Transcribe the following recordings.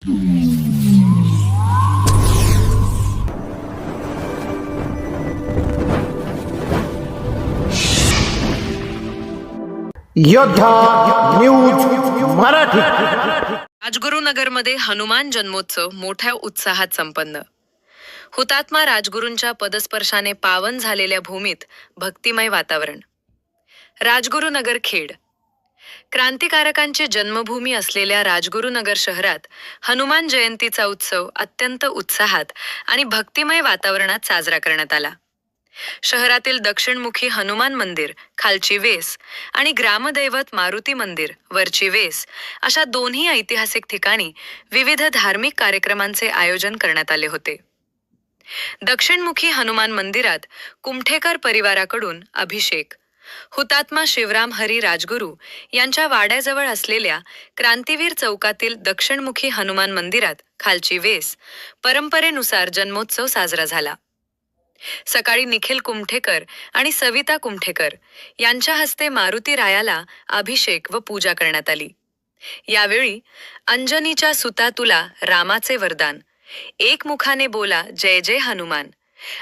योद्धा न्यूज मराठी। राजगुरुनगरमध्ये हनुमान जन्मोत्सव मोठ्या उत्साहात संपन्न। हुतात्मा राजगुरूंच्या पदस्पर्शाने पावन झालेल्या भूमीत भक्तिमय वातावरण। राजगुरुनगर खेड क्रांतिकारकांची जन्मभूमी असलेल्या राजगुरुनगर शहरात हनुमान जयंतीचा उत्सव अत्यंत उत्साहात आणि भक्तिमय वातावरणात साजरा करण्यात आला। शहरातील दक्षिणमुखी हनुमान मंदिर खालची वेस आणि ग्रामदैवत मारुती मंदिर वरची वेस अशा दोन्ही ऐतिहासिक ठिकाणी विविध धार्मिक कार्यक्रमांचे आयोजन करण्यात आले होते। दक्षिणमुखी हनुमान मंदिरात कुमठेकर परिवाराकडून अभिषेक, हुतात्मा शिवराम हरी राजगुरू यांच्या वाड्याजवळ असलेल्या क्रांतीवीर चौकातील दक्षिणमुखी हनुमान मंदिरात खालची वेस परंपरेनुसार जन्मोत्सव साजरा झाला। सकाळी निखिल कुमठेकर आणि सविता कुमठेकर यांच्या हस्ते मारुती रायाला अभिषेक व पूजा करण्यात आली। यावेळी अंजनीच्या सुता तुला रामाचे वरदान, एक मुखाने बोला जय जय हनुमान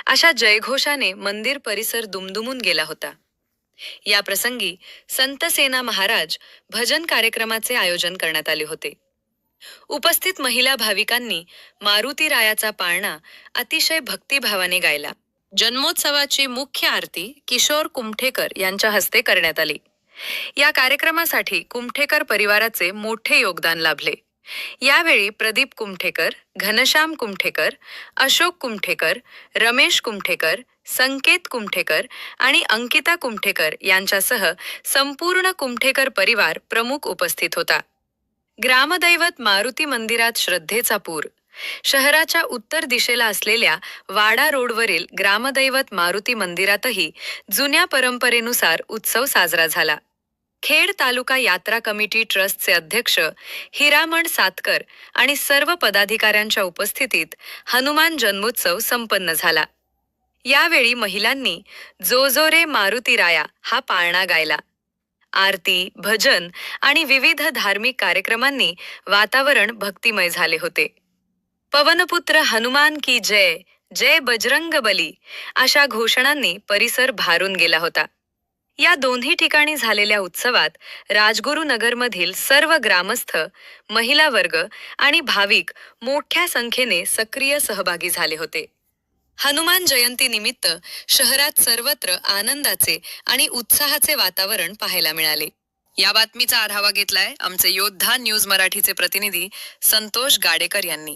अशा जयघोषाने मंदिर परिसर दुमदुमून गेला होता। या प्रसंगी संत सेना महाराज भजन कार्यक्रमाचे आयोजन करण्यात आले होते। उपस्थित महिला भाविकांनी मारुती रायाचा पाळणा अतिशय भक्तिभावाने गायला। जन्मोत्सवाची मुख्य आरती किशोर कुमठेकर यांच्या हस्ते करण्यात आली। या कार्यक्रमासाठी कुमठेकर परिवाराचे मोठे योगदान लाभले। यावेळी प्रदीप कुमठेकर, घनश्याम कुमठेकर, अशोक कुमठेकर, रमेश कुमठेकर, संकेत कुमठेकर आणि अंकिता कुमठेकर यांच्यासह संपूर्ण कुमठेकर परिवार प्रमुख उपस्थित होता। ग्रामदैवत मारुती मंदिरात श्रद्धेचा पूर। शहराच्या उत्तर दिशेला असलेल्या वाडा रोडवरील ग्रामदैवत मारुती मंदिरातही जुन्या परंपरेनुसार उत्सव साजरा झाला। खेड तालुका यात्रा कमिटी ट्रस्टचे अध्यक्ष हिरामण सातकर आणि सर्व पदाधिकाऱ्यांच्या उपस्थितीत हनुमान जन्मोत्सव संपन्न झाला। यावेळी महिलांनी जो जो रे मारुती राया हा पाळणा गायला। आरती, भजन आणि विविध धार्मिक कार्यक्रमांनी वातावरण भक्तिमय झाले होते। पवनपुत्र हनुमान की जय, जय बजरंग बली अशा घोषणांनी परिसर भारून गेला होता। या दोन्ही ठिकाणी झालेल्या उत्सवात राजगुरुनगरमधील सर्व ग्रामस्थ, महिला वर्ग आणि भाविक मोठ्या संख्येने सक्रिय सहभागी झाले होते। हनुमान जयंती निमित्त शहरात सर्वत्र आनंदाचे आणि उत्साहाचे वातावरण पाहायला मिळाले। या बातमीचा आढावा घेतलाय आमचे योद्धा न्यूज मराठीचे प्रतिनिधी संतोष गाडेकर यांनी।